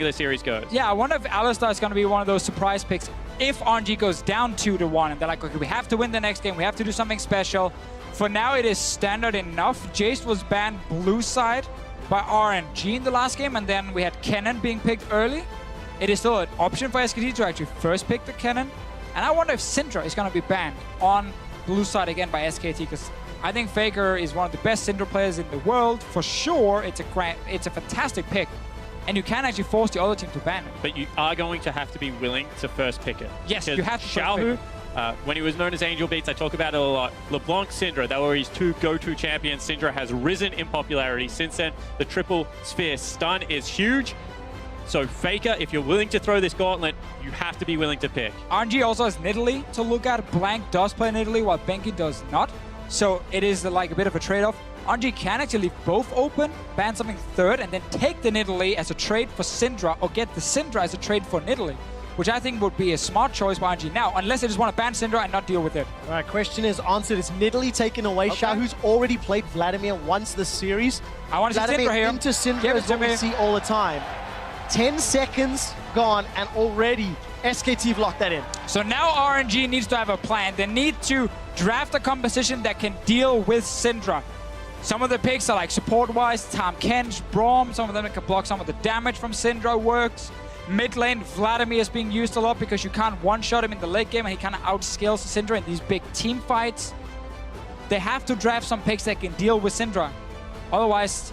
longer the series goes. Yeah, I wonder if Alistar is going to be one of those surprise picks if RNG goes down 2-1 and they're like, okay, we have to win the next game, we have to do something special. For now, it is standard enough. Jace was banned blue side by RNG in the last game, and then we had Kennen being picked early. It is still an option for SKT to actually first pick the Kennen. And I wonder if Syndra is going to be banned on blue side again by SKT, because I think Faker is one of the best Syndra players in the world. For sure, it's a fantastic pick. And you can actually force the other team to ban it. But you are going to have to be willing to first pick it. Yes, you have to Xiaohu, when he was known as Angel Beats, I talk about it a lot. LeBlanc, Syndra, they were his two go-to champions. Syndra has risen in popularity since then. The triple sphere stun is huge. So Faker, if you're willing to throw this gauntlet, you have to be willing to pick. RNG also has Nidalee to look at. Blank does play Nidalee while Benki does not. So it is like a bit of a trade-off. RNG can actually leave both open, ban something third, and then take the Nidalee as a trade for Syndra, or get the Syndra as a trade for Nidalee, which I think would be a smart choice by RNG now, unless they just want to ban Syndra and not deal with it. All right, question is answered. Is Nidalee taken away? Okay. Xiaohu's already played Vladimir once this series. I want to see Vladimir Syndra here. Into Syndra is what we see all the time. 10 seconds gone, and already SKT have locked that in. So now RNG needs to have a plan. They need to draft a composition that can deal with Syndra. Some of the picks are like support-wise, Tahm Kench, Braum. Some of them can block some of the damage from Syndra works. Mid lane, Vladimir is being used a lot because you can't one-shot him in the late game, and he kind of outscales Syndra in these big team fights. They have to draft some picks that can deal with Syndra. Otherwise,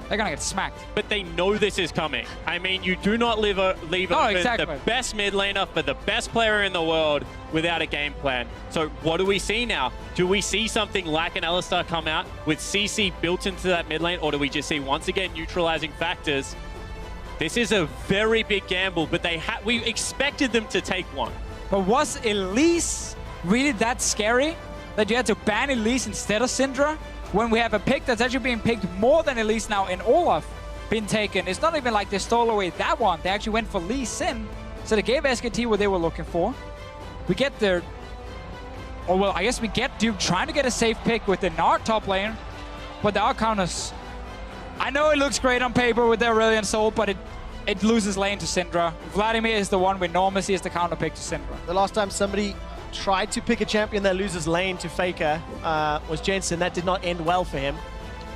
they're going to get smacked. But they know this is coming. I mean, you do not leave open the best mid laner for the best player in the world without a game plan. So what do we see now? Do we see something like an Alistar come out with CC built into that mid lane, or do we just see once again neutralizing factors? This is a very big gamble, but we expected them to take one. But was Elise really that scary that you had to ban Elise instead of Syndra? When we have a pick that's actually being picked more than Elise now in Olaf been taken. It's not even like they stole away that one. They actually went for Lee Sin. So they gave SKT what they were looking for. We get their... Or well, I guess we get Duke trying to get a safe pick with the Nard top lane. But the Arcanus... I know it looks great on paper with the Aurelion Soul, but it loses lane to Syndra. Vladimir is the one we normally see as the counter pick to Syndra. The last time somebody tried to pick a champion that loses lane to Faker was Jensen. That did not end well for him.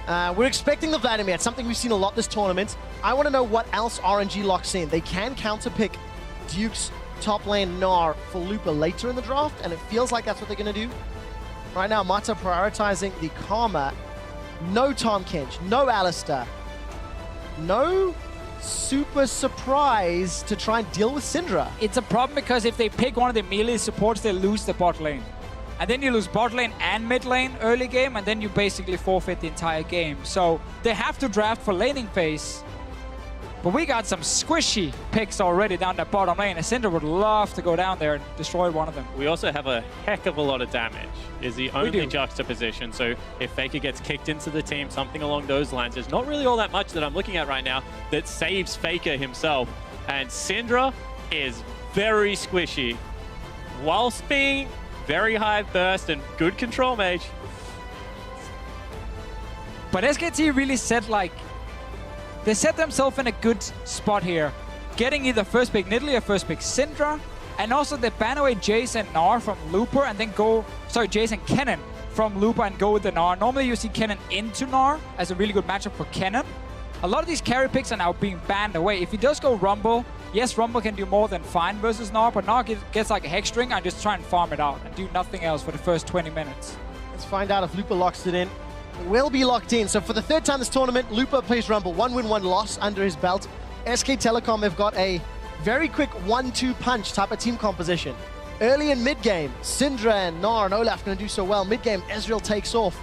We're expecting the Vladimir. It's something we've seen a lot this tournament. I want to know what else RNG locks in. They can counter-pick Duke's top lane Gnar for Lupa later in the draft, and it feels like that's what they're going to do. Right now, Mata prioritizing the Karma. No Tahm Kench, no Alistar, no super surprise to try and deal with Syndra. It's a problem because if they pick one of the melee supports, they lose the bot lane. And then you lose bot lane and mid lane early game, and then you basically forfeit the entire game. So they have to draft for laning phase. But we got some squishy picks already down that bottom lane, and Syndra would love to go down there and destroy one of them. We also have a heck of a lot of damage, is the only juxtaposition. So if Faker gets kicked into the team, something along those lines, there's not really all that much that I'm looking at right now that saves Faker himself. And Syndra is very squishy, whilst being very high burst and good control mage. But SKT really said like, they set themselves in a good spot here, getting either first pick Nidalee or first pick Syndra, and also they ban away Jace and Gnar from Looper and then go, sorry, Jace and Kennen from Looper and go with the Gnar. Normally you see Kennen into Gnar as a really good matchup for Kennen. A lot of these carry picks are now being banned away. If he does go Rumble, yes, Rumble can do more than fine versus Gnar, but Gnar gets like a Hex String and just try and farm it out and do nothing else for the first 20 minutes. Let's find out if Lupa locks it in. Will be locked in. So for the third time this tournament, Lupa plays Rumble. 1 win, 1 loss under his belt. SK Telecom have got a very quick 1-2 punch type of team composition. Early in mid-game, Syndra and Gnar and Olaf going to do so well. Mid-game, Ezreal takes off.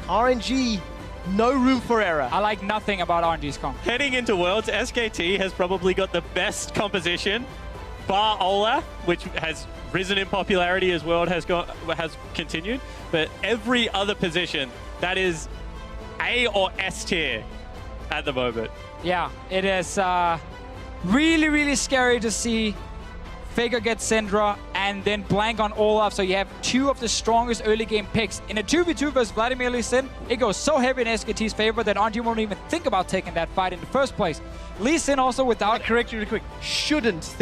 RNG, no room for error. I like nothing about RNG's comp. Heading into Worlds, SKT has probably got the best composition, bar Olaf, which has risen in popularity as World has continued. But every other position, that is A or S tier at the moment. Yeah, it is really, really scary to see Faker get Syndra and and then blank on Olaf. So you have two of the strongest early game picks. In a 2v2 versus Vladimir Lee Sin, it goes so heavy in SKT's favor that RNG won't even think about taking that fight in the first place. Lee Sin also without... Correct you really quick. Shouldn't,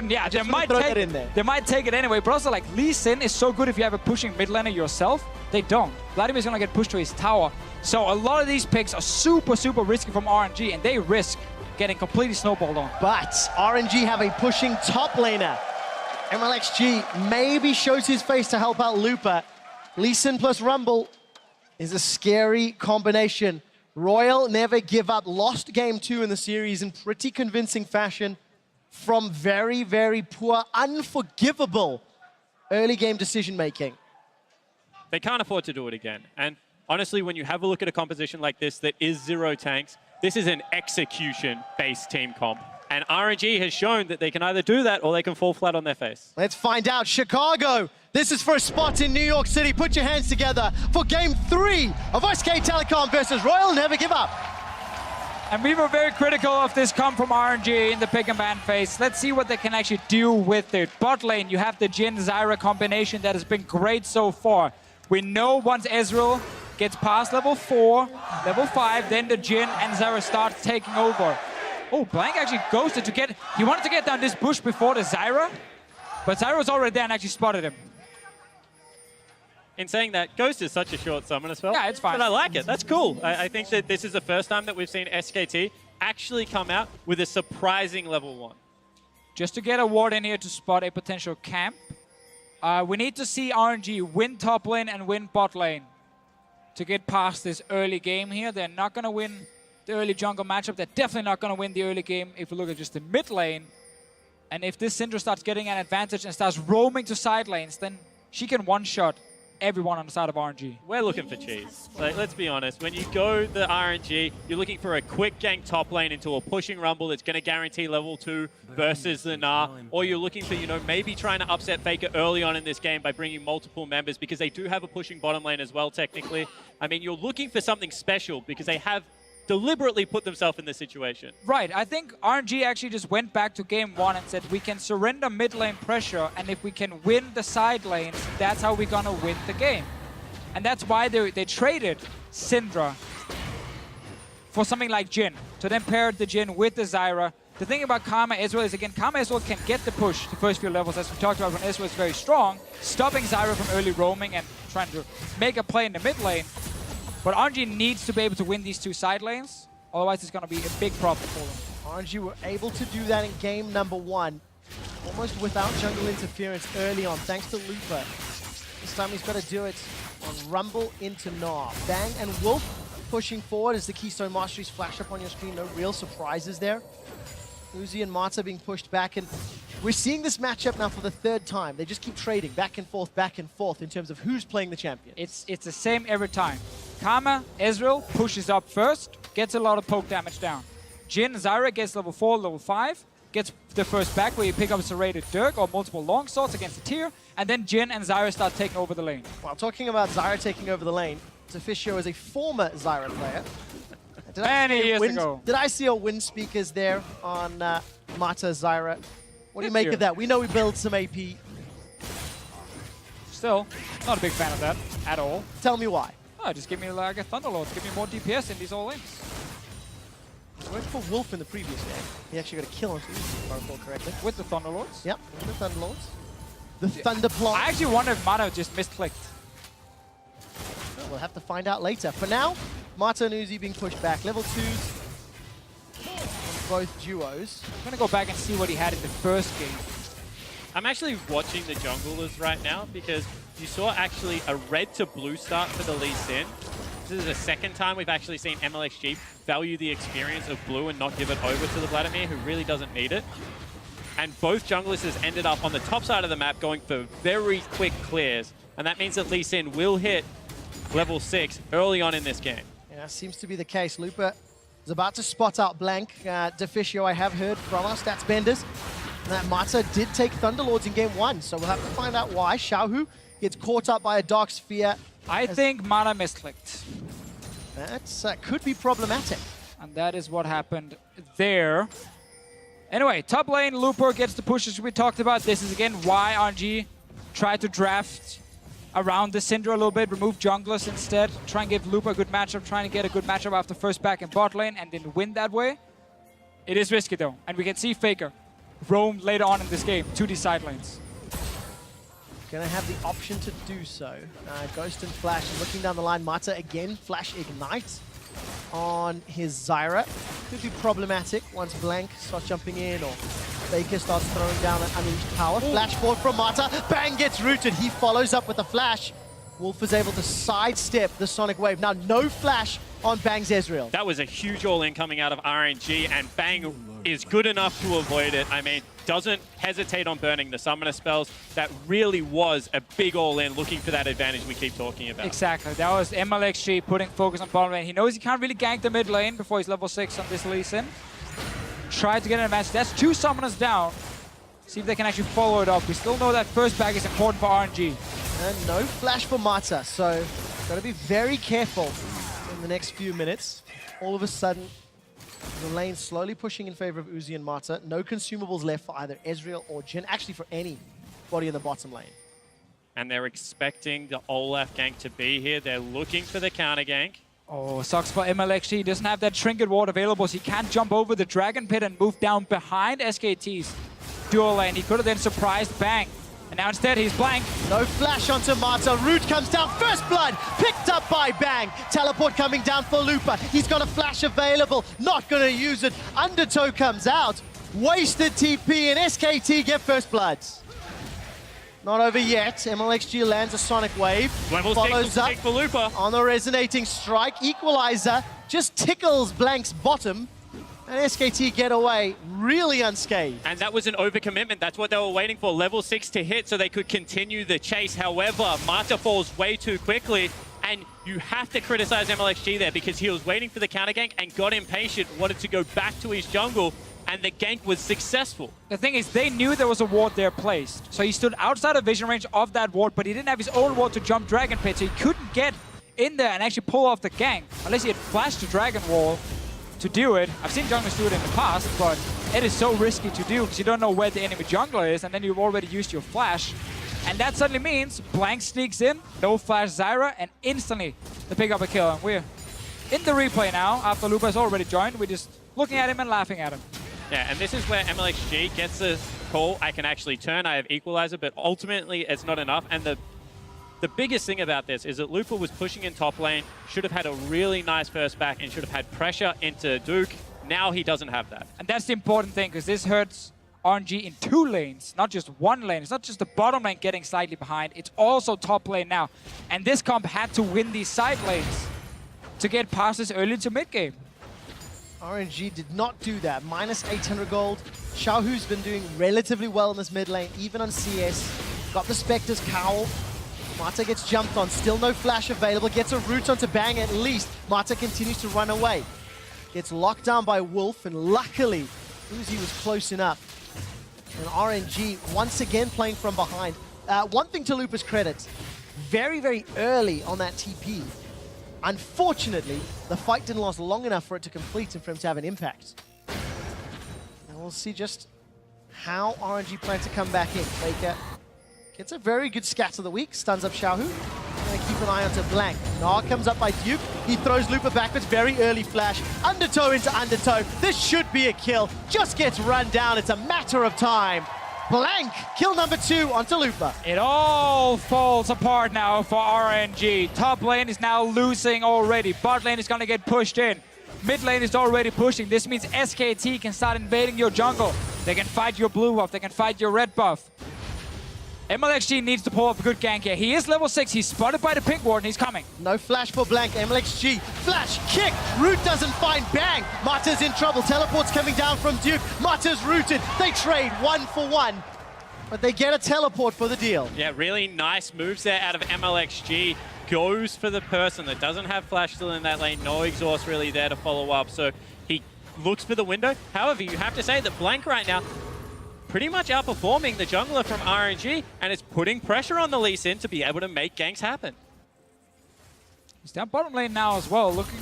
yeah. They might take it anyway, but also like Lee Sin is so good if you have a pushing mid laner yourself. They don't. Vladimir's gonna get pushed to his tower. So a lot of these picks are super, super risky from RNG, and they risk getting completely snowballed on. But RNG have a pushing top laner. MLXG maybe shows his face to help out Lupa. Lee Sin plus Rumble is a scary combination. Royal never give up. Lost game 2 in the series in pretty convincing fashion from very, very poor, unforgivable early game decision making. They can't afford to do it again. And honestly, when you have a look at a composition like this that is 0 tanks, this is an execution-based team comp. And RNG has shown that they can either do that or they can fall flat on their face. Let's find out. Chicago, this is for a spot in New York City. Put your hands together for game 3 of SK Telecom versus Royal Never Give Up. And we were very critical of this comp from RNG in the pick and ban phase. Let's see what they can actually do with it. Bot lane, you have the Jhin Zyra combination that has been great so far. We know once Ezreal gets past level 4, level 5, then the Jhin and Zyra start taking over. Oh, Blank actually ghosted to get... He wanted to get down this bush before the Zyra, but Zyra was already there and actually spotted him. In saying that, Ghost is such a short summon as well. Yeah, it's fine. But I like it. That's cool. I think that this is the first time that we've seen SKT actually come out with a surprising level 1. Just to get a ward in here to spot a potential camp. We need to see RNG win top lane and win bot lane to get past this early game here. They're not going to win the early jungle matchup. They're definitely not going to win the early game if we look at just the mid lane. And if this Syndra starts getting an advantage and starts roaming to side lanes, then she can one-shot everyone on the side of RNG. We're looking for cheese. Like, let's be honest. When you go the RNG, you're looking for a quick gank top lane into a pushing rumble that's going to guarantee level 2 versus the Gnar. Or you're looking for, maybe trying to upset Faker early on in this game by bringing multiple members because they do have a pushing bottom lane as well, technically. I mean, you're looking for something special because they have deliberately put themselves in this situation. Right, I think RNG actually just went back to game 1 and said we can surrender mid lane pressure, and if we can win the side lanes, that's how we're gonna win the game. And that's why they traded Syndra for something like Jhin, to then pair the Jhin with the Zyra. The thing about Karma Ezreal is, again, Karma Ezreal can get the push the first few levels, as we talked about when Ezreal is very strong, stopping Zyra from early roaming and trying to make a play in the mid lane. But RNG needs to be able to win these 2 side lanes, otherwise it's going to be a big problem for them. RNG were able to do that in game number 1, almost without jungle interference early on, thanks to Lupa. This time he's got to do it on Rumble into Gnar. Bang and Wolf pushing forward as the Keystone Masteries flash up on your screen. No real surprises there. Uzi and Mata being pushed back, and we're seeing this matchup now for the 3rd time. They just keep trading back and forth in terms of who's playing the champion. It's the same every time. Karma, Ezreal pushes up first, gets a lot of poke damage down. Jhin, Zyra gets level 4, level 5, gets the first back where you pick up a serrated Dirk or multiple long swords against the tier, and then Jhin and Zyra start taking over the lane. While talking about Zyra taking over the lane, Zofiscio is a former Zyra player. Many years ago. Did I see your wind speakers there on Mata Zyra? What do you make of that? We know we build some AP. Still, not a big fan of that at all. Tell me why. Oh, just give me like a Thunderlord, give me more DPS in these all lanes. Worked for Wolf in the previous game. He actually got a kill on Uzi, if I recall correctly. With the Thunderlords? Yep, with the Thunderlords. The Thunderplot. I actually wonder if Mata just misclicked. Well, we'll have to find out later. For now, Mata and Uzi being pushed back. Level 2s on both duos. I'm going to go back and see what he had in the first game. I'm actually watching the junglers right now because you saw actually a red to blue start for the Lee Sin. This is the 2nd time we've actually seen MLXG value the experience of blue and not give it over to the Vladimir, who really doesn't need it. And both junglers has ended up on the top side of the map going for very quick clears. And that means that Lee Sin will hit level 6 early on in this game. Yeah, seems to be the case. Lupa is about to spot out Blank. Deficio, I have heard from our stats benders that Mata did take Thunderlords in game 1, so we'll have to find out why. Xiaohu gets caught up by a Dark Sphere. I think Mata misclicked. That could be problematic. And that is what happened there. Anyway, top lane, Looper gets the pushes we talked about. This is again why RNG tried to draft around the Syndra a little bit, remove junglers instead, try and give Looper a good matchup, trying to get a good matchup after first back in bot lane and then win that way. It is risky though, and we can see Faker roam later on in this game to these side lanes. Gonna have the option to do so. Ghost and Flash looking down the line. Mata again, Flash Ignite on his Zyra. Could be problematic once Blank starts jumping in or Faker starts throwing down an unleashed power. Flash forward from Mata. Bang gets rooted. He follows up with a flash. Wolf is able to sidestep the Sonic Wave. Now no flash on Bang's Ezreal. That was a huge all-in coming out of RNG, and Bang is good enough to avoid it. I mean, doesn't hesitate on burning the summoner spells. That really was a big all-in, looking for that advantage we keep talking about. Exactly. That was MLXG putting focus on bottom lane. He knows he can't really gank the mid lane before he's level 6 on this Lee Sin. Try to get an advantage. That's 2 summoners down. See if they can actually follow it up. We still know that first bag is important for RNG. And no flash for Mata, so got to be very careful in the next few minutes. All of a sudden, the lane slowly pushing in favor of Uzi and Mata. No consumables left for either Ezreal or Jhin, actually for anybody in the bottom lane. And they're expecting the Olaf gank to be here. They're looking for the counter gank. Oh, sucks for MLXG. He doesn't have that Trinket Ward available, so he can't jump over the Dragon Pit and move down behind SKT's dual lane. He could have then surprised Bang. And now instead he's blank. No flash onto Mata. Root comes down. First blood picked up by Bang. Teleport coming down for Looper. He's got a flash available. Not going to use it. Undertow comes out. Wasted TP and SKT get first blood. Not over yet. MLXG lands a Sonic Wave. Follows up for Looper on a resonating strike. Equalizer just tickles Blank's bottom. And SKT get away really unscathed. And that was an overcommitment. That's what they were waiting for. Level 6 to hit so they could continue the chase. However, Mata falls way too quickly. And you have to criticize MLXG there because he was waiting for the counter gank and got impatient, wanted to go back to his jungle, and the gank was successful. The thing is, they knew there was a ward there placed. So he stood outside of vision range of that ward, but he didn't have his own ward to jump Dragon Pit, so he couldn't get in there and actually pull off the gank unless he had flashed the Dragon Wall to do it. I've seen junglers do it in the past, but it is so risky to do because you don't know where the enemy jungler is, and then you've already used your flash. And that suddenly means Blank sneaks in, no flash Zyra, and instantly they pick up a kill. And we're in the replay now after Lupa has already joined. We're just looking at him and laughing at him. Yeah, and this is where MLXG gets the call. I can actually turn, I have equalizer, but ultimately it's not enough. And the biggest thing about this is that Lupa was pushing in top lane, should have had a really nice first back and should have had pressure into Duke. Now he doesn't have that. And that's the important thing, because this hurts RNG in 2 lanes, not just 1 lane. It's not just the bottom lane getting slightly behind, it's also top lane now. And this comp had to win these side lanes to get past this early to mid game. RNG did not do that. Minus 800 gold. Xiaohu's been doing relatively well in this mid lane, even on CS. Got the Spectre's Cowl. Mata gets jumped on, still no flash available, gets a root onto Bang at least. Mata continues to run away. Gets locked down by Wolf, and luckily, Uzi was close enough. And RNG once again playing from behind. One thing to Lupa's credit, very, very early on that TP. Unfortunately, the fight didn't last long enough for it to complete and for him to have an impact. And we'll see just how RNG plan to come back in. Faker gets a very good scat of the week, stuns up Xiaohu. Gonna keep an eye onto Blank. Nah comes up by Duke. He throws Lupa backwards, very early flash. Undertow into Undertow. This should be a kill. Just gets run down. It's a matter of time. Blank, kill number 2 onto Lupa. It all falls apart now for RNG. Top lane is now losing already. Bot lane is gonna get pushed in. Mid lane is already pushing. This means SKT can start invading your jungle. They can fight your blue buff. They can fight your red buff. MLXG needs to pull up a good gank here. He is level 6. He's spotted by the pink ward and he's coming. No flash for Blank. MLXG. Flash, kick. Root doesn't find Bang. Mata's in trouble. Teleport's coming down from Duke. Mata's rooted. They trade 1 for 1. But they get a teleport for the deal. Yeah, really nice moves there out of MLXG. Goes for the person that doesn't have flash still in that lane. No exhaust really there to follow up. So he looks for the window. However, you have to say that Blank right now pretty much outperforming the jungler from RNG, and it's putting pressure on the Lee Sin to be able to make ganks happen. He's down bottom lane now as well, looking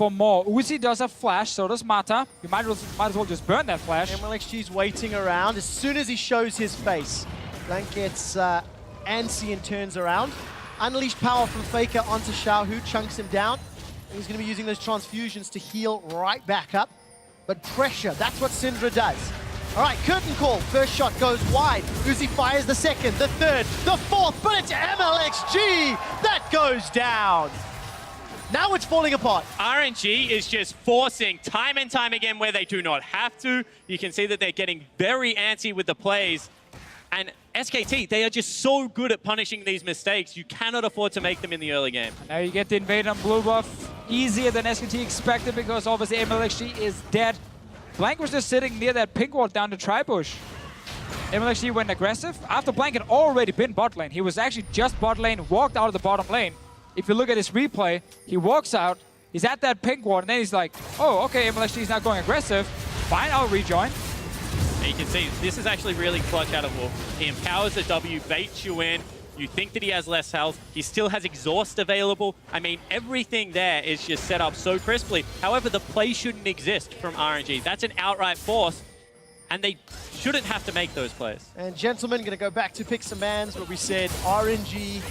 for more. Uzi does have flash, so does Mata. You might as well just burn that flash. MLXG's waiting around. As soon as he shows his face, Blank gets antsy and turns around. Unleashed power from Faker onto Xiao, who chunks him down. And he's going to be using those transfusions to heal right back up. But pressure, that's what Syndra does. All right, curtain call. First shot goes wide. Uzi fires the second, the third, the fourth, but it's MLXG that goes down. Now it's falling apart. RNG is just forcing time and time again where they do not have to. You can see that they're getting very antsy with the plays. And SKT, they are just so good at punishing these mistakes. You cannot afford to make them in the early game. Now you get the invade on blue buff easier than SKT expected because obviously MLXG is dead. Blank was just sitting near that pink ward down the tri-bush. MLXG went aggressive after Blank had already been bot lane. He was actually just bot lane, walked out of the bottom lane. If you look at his replay, he walks out, he's at that pink ward, and then he's like, oh, okay, MLXG is now going aggressive. Fine, I'll rejoin. And you can see, this is actually really clutch out of Wolf. He empowers the W, baits you in. You think that he has less health. He still has exhaust available. I mean, everything there is just set up so crisply. However, the play shouldn't exist from RNG. That's an outright force, and they shouldn't have to make those plays. And gentlemen, going to go back to pick some mans where we said RNG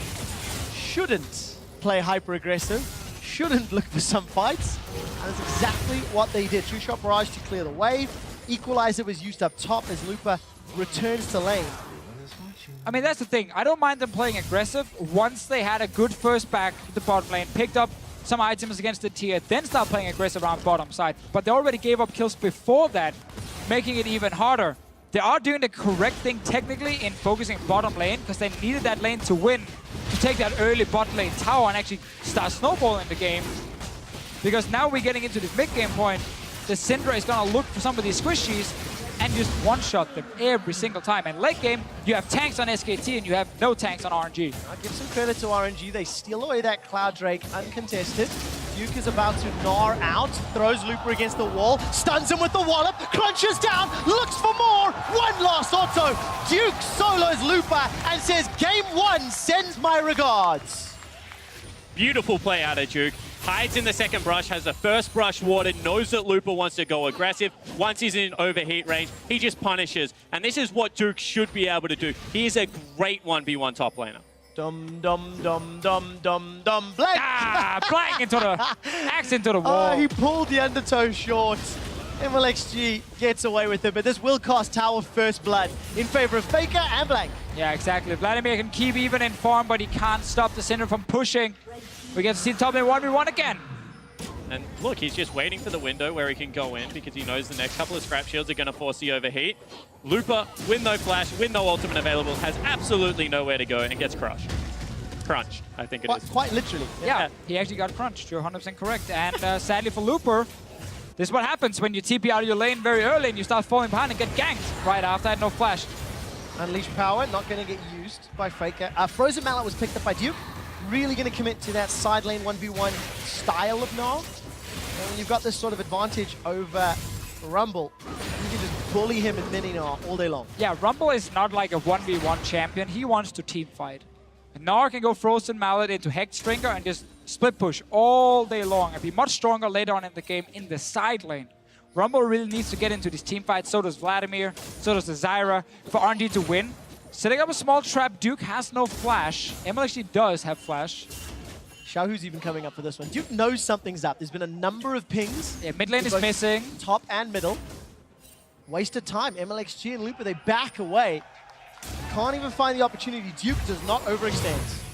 shouldn't play hyper-aggressive, shouldn't look for some fights. And that's exactly what they did. Two-shot barrage to clear the wave. Equalizer was used up top as Lupa returns to lane. I mean, that's the thing. I don't mind them playing aggressive once they had a good first back to the bot lane, picked up some items against the tier, then start playing aggressive around bottom side. But they already gave up kills before that, making it even harder. They are doing the correct thing technically in focusing bottom lane because they needed that lane to win, to take that early bot lane tower and actually start snowballing the game. Because now we're getting into this mid-game point, the Syndra is going to look for some of these squishies and just one-shot them every single time. And late game, you have tanks on SKT and you have no tanks on RNG. I'll give some credit to RNG. They steal away that Cloud Drake uncontested. Duke is about to gnaw out, throws Looper against the wall, stuns him with the wallop, crunches down, looks for more, one last auto. Duke solos Looper and says, game one, sends my regards. Beautiful play out of Duke. Hides in the second brush, has the first brush warded, knows that Looper wants to go aggressive. Once he's in overheat range, he just punishes. And this is what Duke should be able to do. He is a great 1v1 top laner. Dum dum dum dum dum dum blank! Ah, blank into the axe into the wall. He pulled the undertow short. MLXG gets away with it, but this will cost Tower first blood in favor of Faker and Blank. Yeah, exactly. Vladimir can keep even in farm, but he can't stop the Syndra from pushing. We get to see top lane 1v1 again. And look, he's just waiting for the window where he can go in because he knows the next couple of scrap shields are going to force the overheat. Looper, with no flash, with no ultimate available, has absolutely nowhere to go and gets crushed. Crunched, I think it is. Quite literally. Yeah, he actually got crunched. You're 100% correct. And sadly for Looper, this is what happens when you TP out of your lane very early and you start falling behind and get ganked right after and no flash. Unleashed power, not going to get used by Faker. Frozen Mallet was picked up by Duke. Really going to commit to that side lane 1v1 style of Gnaw. And when you've got this sort of advantage over Rumble, you can just bully him in mini Gnaw all day long. Yeah, Rumble is not like a 1v1 champion. He wants to team fight. Gnaw can go Frozen Mallet into Hexdrinker and just split push all day long and be much stronger later on in the game in the side lane. Rumble really needs to get into this team fight. So does Vladimir, so does the Zyra for RNG to win. Setting up a small trap. Duke has no flash. MLXG does have flash. Xiaohu's even coming up for this one. Duke knows something's up. There's been a number of pings. Yeah, mid lane is missing. Top and middle. Wasted time. MLXG and Looper, they back away. Can't even find the opportunity. Duke does not overextend.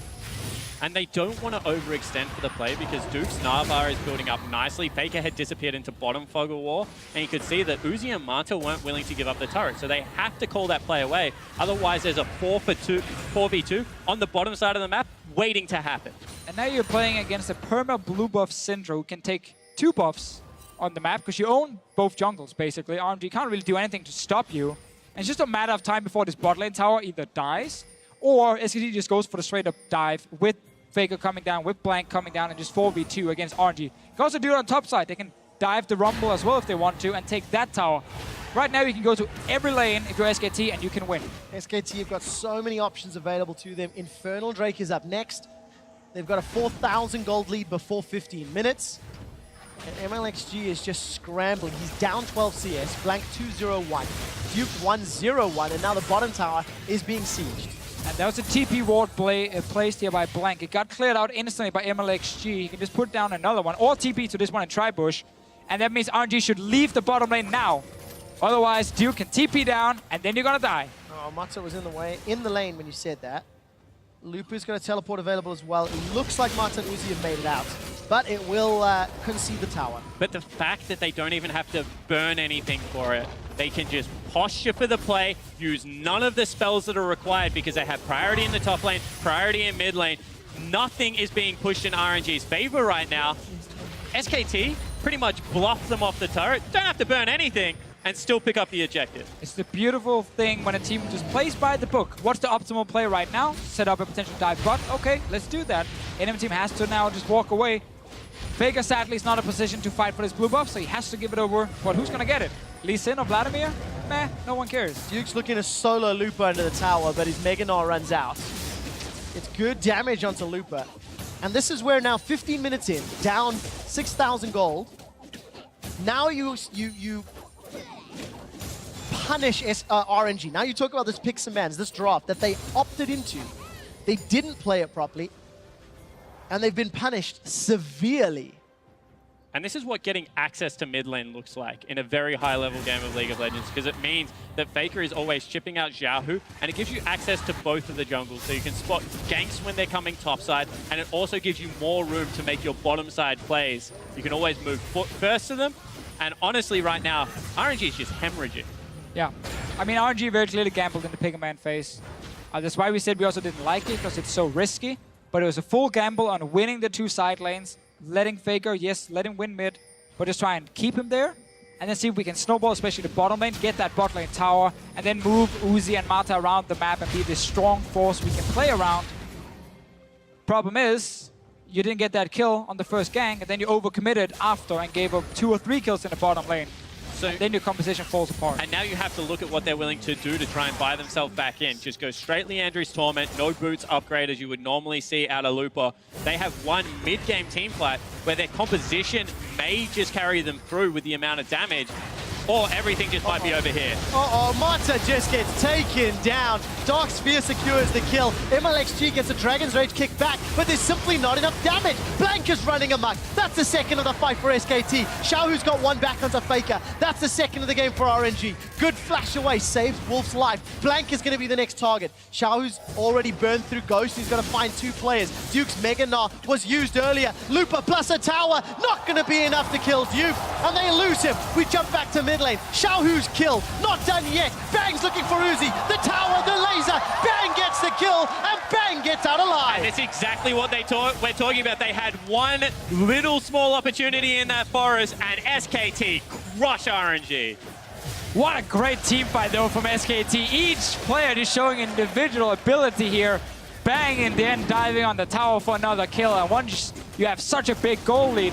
And they don't want to overextend for the play because Duke's Narvar is building up nicely. Faker had disappeared into bottom fog of war, and you could see that Uzi and Mata weren't willing to give up the turret, so they have to call that play away. Otherwise, there's a 4v2 on the bottom side of the map waiting to happen. And now you're playing against a perma blue buff Syndra who can take 2 buffs on the map because you own both jungles, basically. RNG can't really do anything to stop you. And it's just a matter of time before this bot lane tower either dies or SKT just goes for the straight up dive with Faker coming down, with Blank coming down, and just 4v2 against RNG. You can also do it on top side. They can dive the Rumble as well if they want to and take that tower. Right now you can go to every lane if you're SKT and you can win. SKT have got so many options available to them. Infernal Drake is up next. They've got a 4,000 gold lead before 15 minutes. And MLXG is just scrambling. He's down 12 CS, Blank 2-0-1, Duke 1-0-1, and now the bottom tower is being sieged. And that was a TP ward placed here by Blank. It got cleared out instantly by MLXG. He can just put down another one, or TP to this one and try bush. And that means RNG should leave the bottom lane now. Otherwise, Duke can TP down, and then you're gonna die. Oh, Mata was in the lane when you said that. Lupu's got a teleport available as well. It looks like Mata and Uzi have made it out, but it will concede the tower. But the fact that they don't even have to burn anything for it, they can just posture for the play, use none of the spells that are required because they have priority in the top lane, priority in mid lane. Nothing is being pushed in RNG's favor right now. SKT pretty much bluffs them off the turret, don't have to burn anything, and still pick up the objective. It's the beautiful thing when a team just plays by the book. What's the optimal play right now? Set up a potential dive bot. Okay, let's do that. Enemy team has to now just walk away. Faker sadly is not in a position to fight for this blue buff, so he has to give it over. But who's gonna get it? Lee Sin or Vladimir? Meh, no one cares. Duke's looking to solo Lupa under the tower, but his Mega Gnar runs out. It's good damage onto Lupa. And this is where now 15 minutes in, down 6,000 gold. Now you punish RNG. Now you talk about this picks and bans, this draft that they opted into. They didn't play it properly, and they've been punished severely. And this is what getting access to mid lane looks like in a very high-level game of League of Legends, because it means that Faker is always chipping out Xiaohu, and it gives you access to both of the jungles, so you can spot ganks when they're coming topside, and it also gives you more room to make your bottom side plays. You can always move first to them, and honestly, right now, RNG is just hemorrhaging. Yeah, I mean, RNG very clearly gambled in the Pigman phase. That's why we said we also didn't like it, because it's so risky. But it was a full gamble on winning the two side lanes, letting Faker, yes, let him win mid, but just try and keep him there, and then see if we can snowball, especially the bottom lane, get that bot lane tower, and then move Uzi and Mata around the map and be this strong force we can play around. Problem is, you didn't get that kill on the first gang, and then you overcommitted after and gave up 2 or 3 kills in the bottom lane. So then your composition falls apart. And now you have to look at what they're willing to do to try and buy themselves back in. Just go straight Leandri's Torment, no boots upgrade as you would normally see out of Lupa. They have one mid-game team fight where their composition may just carry them through with the amount of damage, or everything just might be over here. Mata just gets taken down. Dark Sphere secures the kill. MLXG gets a Dragon's Rage kick back, but there's simply not enough damage. Blank is running amok. That's the second of the fight for SKT. Xiaohu's got one back onto Faker. That's the second of the game for RNG. Good flash away, saves Wolf's life. Blank is going to be the next target. Xiaohu's already burned through Ghost. He's got to find 2 players. Duke's Mega Gnar was used earlier. Lupa plus a tower. Not going to be enough to kill Duke. And they lose him. We jump back to mid lane. Xiaohu's kill. Not done yet. Bang's looking for Uzi. The tower, the laser. Bang gets the kill. And Bang gets out alive. And it's exactly what we're talking about. They had one little small opportunity in that forest, and SKT crush RNG. What a great team fight, though, from SKT. Each player is showing individual ability here. Bang in the end, diving on the tower for another kill. And once you have such a big goal lead,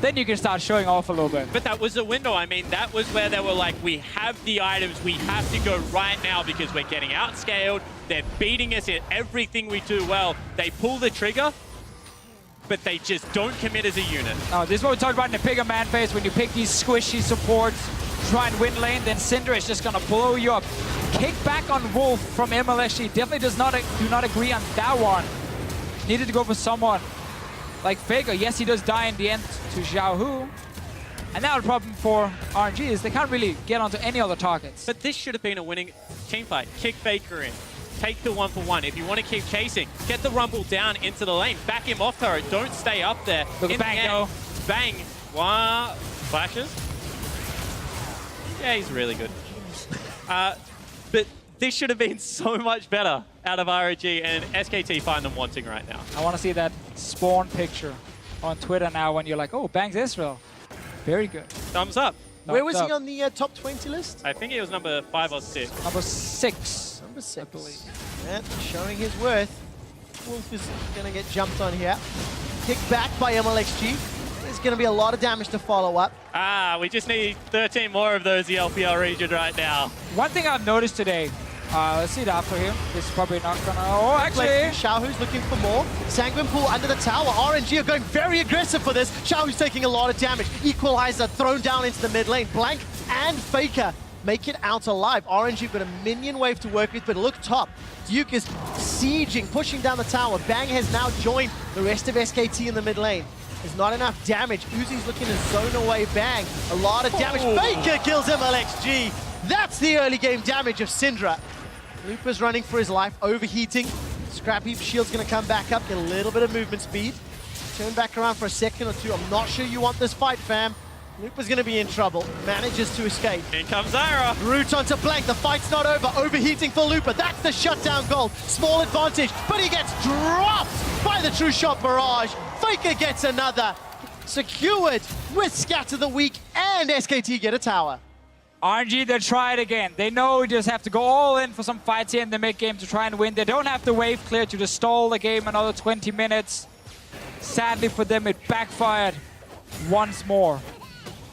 then you can start showing off a little bit. But that was the window. I mean, that was where they were like, we have the items, we have to go right now because we're getting outscaled. They're beating us at everything we do well. They pull the trigger, but they just don't commit as a unit. No, this is what we talked about in the Pigger Man phase. When you pick these squishy supports, try and win lane, then Syndra is just gonna blow you up. Kick back on Wolf from MLSG. Definitely do not agree on that one. Needed to go for someone like Faker. Yes, he does die in the end to Xiaohu. And now the problem for RNG is they can't really get onto any other targets. But this should have been a winning team fight. Kick Faker in. Take the 1-for-1. If you want to keep chasing, get the Rumble down into the lane. Back him off turret. Don't stay up there. Look at Bang, though. Bang. Wow. Flashes. Yeah, he's really good. But this should have been so much better out of RNG, and SKT find them wanting right now. I want to see that spawn picture on Twitter now when you're like, oh, Bang's Israel. Very good. Thumbs up. Where was he on the top 20 list? I think he was number 5 or 6. Number 6. Number 6. I believe. Yeah, showing his worth. Wolf is going to get jumped on here. Kick back by MLXG. There's going to be a lot of damage to follow up. We just need 13 more of those the LPL region right now. One thing I've noticed today, Let's see it after here. This is probably not gonna... Oh, actually... Xiaohu's looking for more. Sanguine Pool under the tower. RNG are going very aggressive for this. Xiaohu's taking a lot of damage. Equalizer thrown down into the mid lane. Blank and Faker make it out alive. RNG have got a minion wave to work with, but look top. Duke is sieging, pushing down the tower. Bang has now joined the rest of SKT in the mid lane. There's not enough damage. Uzi's looking to zone away Bang. A lot of damage. Faker kills MLXG. That's the early game damage of Syndra. Looper's running for his life, overheating. Scrap Heap Shield's gonna come back up, get a little bit of movement speed. Turn back around for a second or two. I'm not sure you want this fight, fam. Looper's gonna be in trouble. Manages to escape. In comes Zyra. Root onto Blank. The fight's not over. Overheating for Looper. That's the shutdown goal. Small advantage, but he gets dropped by the True Shot Barrage. Faker gets another. Secured with Scatter the Weak, and SKT get a tower. RNG, they try it again. They know you just have to go all in for some fights here in the mid game to try and win. They don't have to wave clear to just stall the game another 20 minutes. Sadly for them, it backfired once more.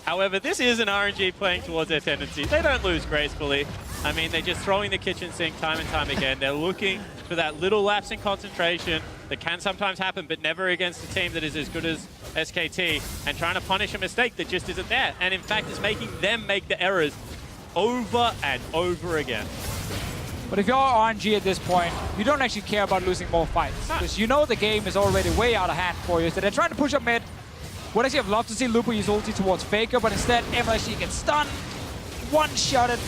However, this is an RNG playing towards their tendencies. They don't lose gracefully. I mean, they're just throwing the kitchen sink time and time again. They're looking for that little lapse in concentration that can sometimes happen, but never against a team that is as good as SKT, and trying to punish a mistake that just isn't there. And in fact, it's making them make the errors over and over again. But if you're RNG at this point, you don't actually care about losing more fights, because you know the game is already way out of hand for you. So they're trying to push up mid. Would actually have loved to see Lupo use ulti towards Faker, but instead MLSG gets stunned, one-shotted,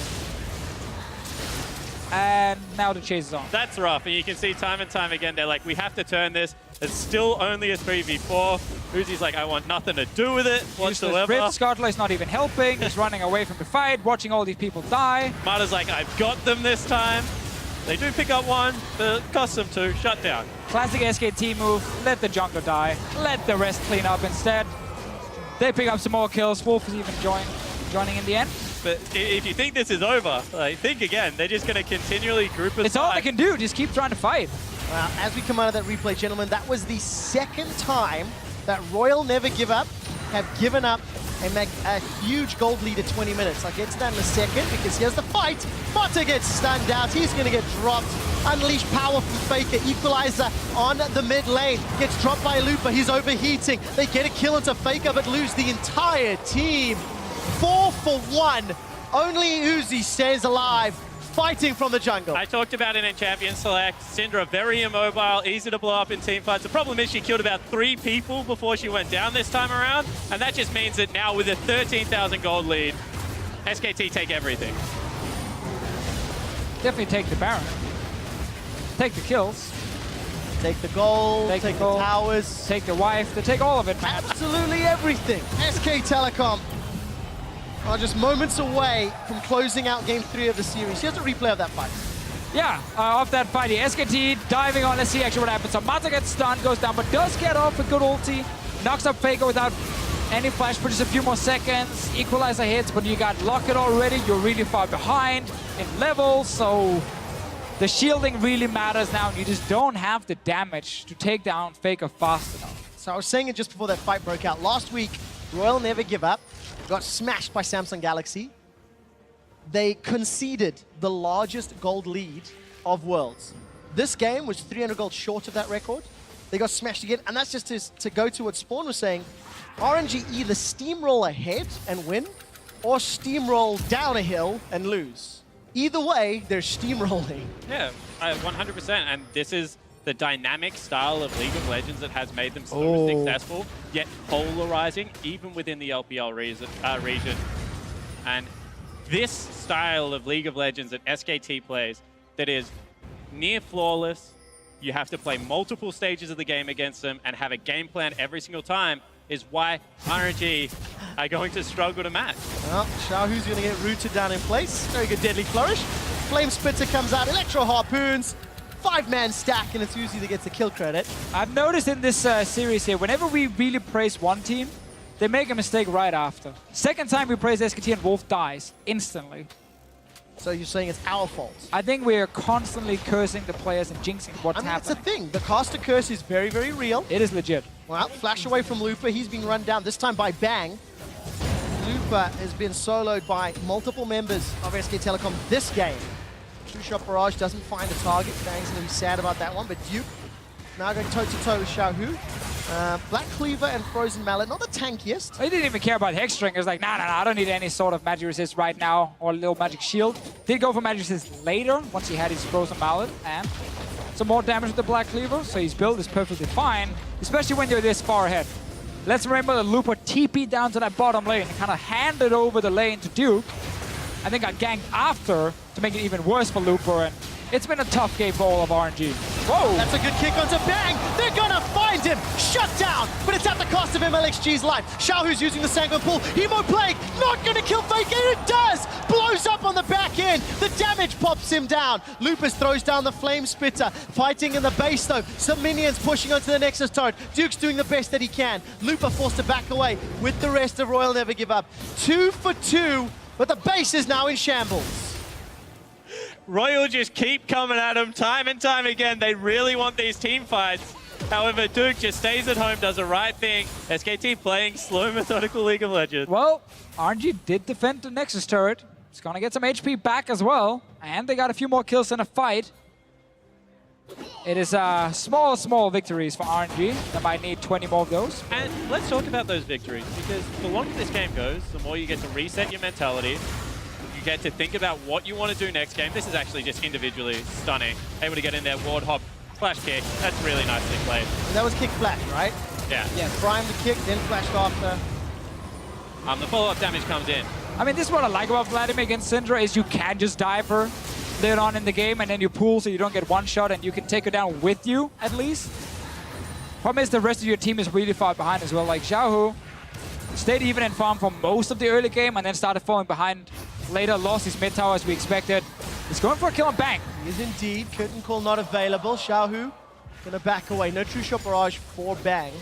and now the chase is on. That's rough, and you can see time and time again, they're like, we have to turn this. It's still only a 3v4. Uzi's like, I want nothing to do with it whatsoever. Skartler is not even helping. He's running away from the fight, watching all these people die. Mata's like, I've got them this time. They do pick up one, but it costs them two. Shut down. Classic SKT move. Let the jungler die. Let the rest clean up instead. They pick up some more kills. Wolf is even joining in the end. But if you think this is over, like, think again. They're just going to continually group us. It's all they can do. Just keep trying to fight. Well, as we come out of that replay, gentlemen, that was the second time that Royal Never Give Up have given up and make a huge gold lead at 20 minutes. I'll get to that in a second because here's the fight. Mata gets stunned out. He's going to get dropped. Unleash power from Faker. Equalizer on the mid lane. Gets dropped by Lupa. He's overheating. They get a kill into Faker but lose the entire team. 4 for 1. Only Uzi stays alive, fighting from the jungle. I talked about it in Champion Select. Syndra very immobile, easy to blow up in team fights. The problem is she killed about 3 people before she went down this time around, and that just means that now with a 13,000 gold lead, SKT take everything. Definitely take the Baron. Take the kills. Take the gold, take the towers. Take the wife, they take all of it, man. Absolutely everything. SK Telecom are just moments away from closing out Game 3 of the series. Here's a replay of that fight. Yeah, of that fight here. SKT diving on. Let's see actually what happens. So Mata gets stunned, goes down, but does get off a good ulti. Knocks up Faker without any flash for just a few more seconds. Equalizer hits, but you got Locket already. You're really far behind in levels, so the shielding really matters now, and you just don't have the damage to take down Faker fast enough. So I was saying it just before that fight broke out. Last week, Royal Never Give Up got smashed by Samsung Galaxy. They conceded the largest gold lead of Worlds. This game was 300 gold short of that record. They got smashed again, and that's just to go to what Spawn was saying. RNG either steamroll ahead and win, or steamroll down a hill and lose. Either way, they're steamrolling. Yeah, 100%, and this is the dynamic style of League of Legends that has made them so successful, yet polarizing, even within the LPL region. And this style of League of Legends that SKT plays, that is near flawless, you have to play multiple stages of the game against them and have a game plan every single time, is why RNG are going to struggle to match. Well, Xiaohu's going to get rooted down in place. Very good deadly flourish. Flame Spitter comes out, Electro Harpoons. 5-man stack, and it's Uzi that gets the kill credit. I've noticed in this series here, whenever we really praise one team, they make a mistake right after. Second time we praise SKT and Wolf dies instantly. So you're saying it's our fault? I think we're constantly cursing the players and jinxing what's happening. That's the thing. The caster curse is very, very real. It is legit. Well, flash away from Lupa. He's been run down, this time by Bang. Lupa has been soloed by multiple members of SK Telecom this game. True Shot Barrage doesn't find a target. Bang's going to be sad about that one, but Duke now going toe-to-toe with Xiaohu. Black Cleaver and Frozen Mallet, not the tankiest. He didn't even care about Hexstring. He was like, nah, I don't need any sort of magic resist right now, or a little magic shield. Did go for magic resist later, once he had his Frozen Mallet, and some more damage with the Black Cleaver, so his build is perfectly fine, especially when you're this far ahead. Let's remember that Looper TP down to that bottom lane and kind of handed over the lane to Duke, and then got ganked after to make it even worse for Looper, and it's been a tough game for all of RNG. Whoa! That's a good kick onto Bang! They're gonna find him! Shut down! But it's at the cost of MLXG's life. Xiaohu's using the Sanguine Pull. Hemo Plague! Not gonna kill Faker! It does! Blows up on the back end. The damage pops him down. Lupus throws down the Flame Spitter. Fighting in the base though. Some minions pushing onto the Nexus turret. Duke's doing the best that he can. Looper forced to back away with the rest of Royal Never Give Up. 2 for 2, but the base is now in shambles. Royal just keep coming at him time and time again. They really want these team fights. However, Duke just stays at home, does the right thing. SKT playing slow, methodical League of Legends. Well, RNG did defend the Nexus turret. It's gonna get some HP back as well. And they got a few more kills in a fight. It is small victories for RNG. They might need 20 more of those. And let's talk about those victories, because the longer this game goes, the more you get to reset your mentality. You get to think about what you want to do next game. This is actually just individually stunning. Able to get in there, ward hop, flash kick. That's really nicely played. And that was kick flash, right? Yeah. Yeah, prime the kick, then flashed after. The follow-up damage comes in. I mean, this is what I like about Vladimir against Syndra, is you can just dive her later on in the game, and then you pull so you don't get one shot, and you can take her down with you, at least. Problem is the rest of your team is really far behind as well. Like Xiaohu stayed even in farm for most of the early game, and then started falling behind later, lost his mid tower as we expected. He's going for a kill on Bang. He is indeed. Curtain Call not available. Xiaohu gonna back away. No True Shot Barrage for Bang.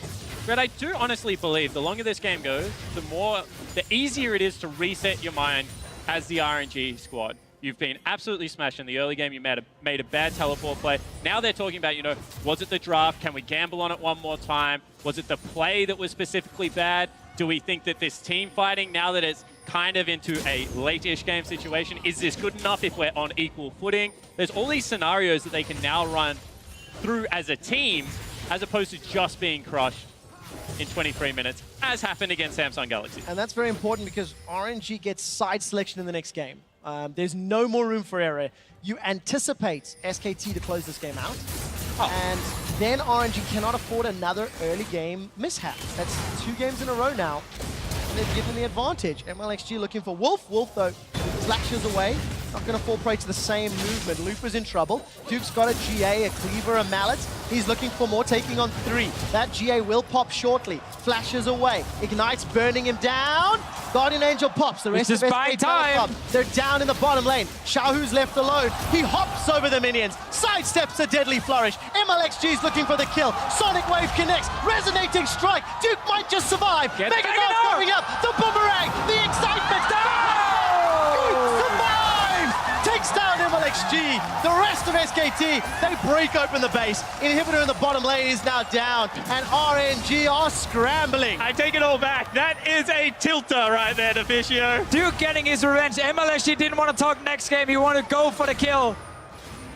But I do honestly believe the longer this game goes, the easier it is to reset your mind as the RNG squad. You've been absolutely smashed in the early game. You made a bad teleport play. Now they're talking about, you know, was it the draft? Can we gamble on it one more time? Was it the play that was specifically bad? Do we think that this team fighting, now that it's kind of into a late-ish game situation, is this good enough if we're on equal footing? There's all these scenarios that they can now run through as a team, as opposed to just being crushed in 23 minutes, as happened against Samsung Galaxy. And that's very important because RNG gets side selection in the next game. There's no more room for error. You anticipate SKT to close this game out, and then RNG cannot afford another early game mishap. That's 2 games in a row now, and they've given the advantage. MLXG looking for Wolf. Wolf, though, slashes away. Not going to fall prey to the same movement. Looper's in trouble. Duke's got a GA, a Cleaver, a Mallet. He's looking for more, taking on 3. That GA will pop shortly. Flashes away. Ignites, burning him down. Guardian Angel pops. The rest of SKT time. They're down in the bottom lane. Xiaohu's left alone. He hops over the minions. Sidesteps a deadly flourish. MLXG's looking for the kill. Sonic Wave connects. Resonating strike. Duke might just survive. Mega Guard coming up. The boomerang. The excitement. Takes down MLXG. The rest of SKT, they break open the base. Inhibitor in the bottom lane is now down, and RNG are scrambling. I take it all back. That is a tilter right there, Deficio. Duke getting his revenge. MLXG didn't want to talk next game. He wanted to go for the kill.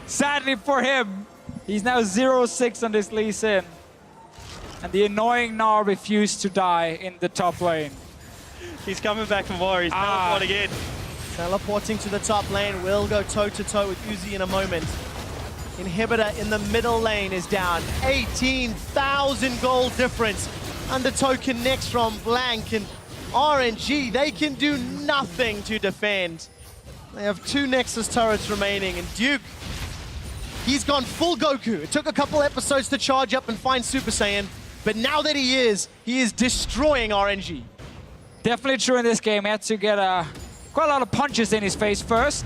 Sadly for him, he's now 0-6 on this Lee Sin. And the annoying Gnar refused to die in the top lane. He's coming back for more. He's teleporting in. Teleporting to the top lane, will go toe-to-toe with Uzi in a moment. Inhibitor in the middle lane is down. 18,000 gold difference. Undertow connects from Blank, and RNG, they can do nothing to defend. They have 2 Nexus turrets remaining, and Duke, he's gone full Goku. It took a couple episodes to charge up and find Super Saiyan, but now that he is destroying RNG. Definitely true in this game. He had to get quite a lot of punches in his face first.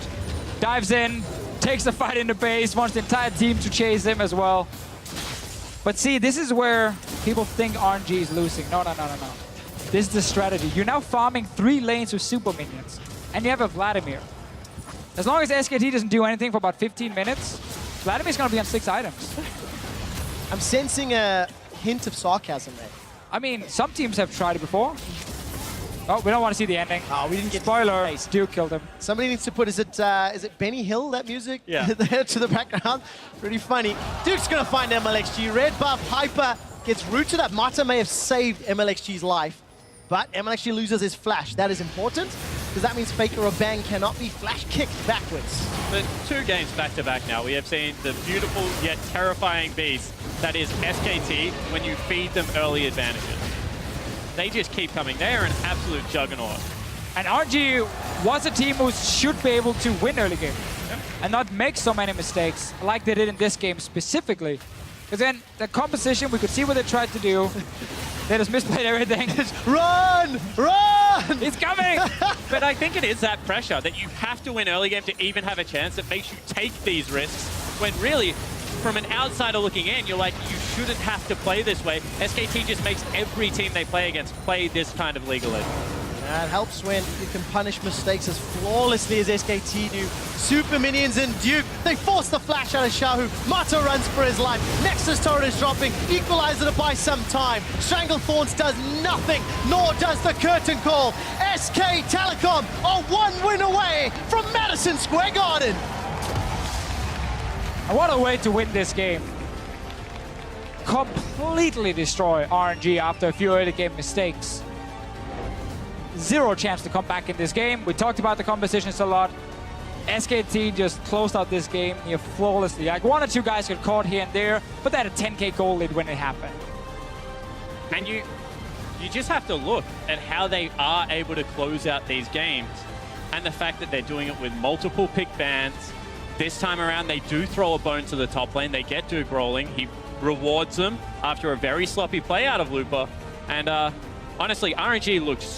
Dives in, takes the fight in the base, wants the entire team to chase him as well. But see, this is where people think RNG is losing. No. This is the strategy. You're now farming 3 lanes with super minions, and you have a Vladimir. As long as SKT doesn't do anything for about 15 minutes, Vladimir's gonna be on 6 items. I'm sensing a hint of sarcasm there. I mean, some teams have tried it before. Oh, we don't want to see the ending. Oh, we didn't get Spoiler, face. Duke killed him. Somebody needs to put, is it Benny Hill, that music? Yeah. There to the background. Pretty funny. Duke's going to find MLXG. Red buff, Hyper gets rooted up. Mata may have saved MLXG's life, but MLXG loses his flash. That is important, because that means Faker or Bang cannot be flash kicked backwards. But 2 games back-to-back now, we have seen the beautiful yet terrifying beast that is SKT when you feed them early advantages. They just keep coming. They are an absolute juggernaut. And RNG was a team who should be able to win early game and not make so many mistakes like they did in this game specifically. Because then the composition, we could see what they tried to do. They just misplayed everything. Run! Run! He's coming! But I think it is that pressure that you have to win early game to even have a chance that makes you take these risks when really, from an outsider looking in, you're like, you shouldn't have to play this way. SKT just makes every team they play against play this kind of League of Legends. That helps when you can punish mistakes as flawlessly as SKT do. Super Minions and Duke, they force the flash out of Shahu. Mata runs for his life. Nexus turret is dropping. Equalizer to buy some time. Stranglethorns does nothing, nor does the curtain call. SK Telecom are 1 win away from Madison Square Garden. And what a way to win this game. Completely destroy RNG after a few early game mistakes. Zero chance to come back in this game. We talked about the compositions a lot. SKT just closed out this game near flawlessly. Like 1 or 2 guys got caught here and there, but they had a 10k goal lead when it happened. And you just have to look at how they are able to close out these games and the fact that they're doing it with multiple pick bans. This time around, they do throw a bone to the top lane. They get Duke rolling. He rewards them after a very sloppy play out of Lupa. And honestly, RNG looked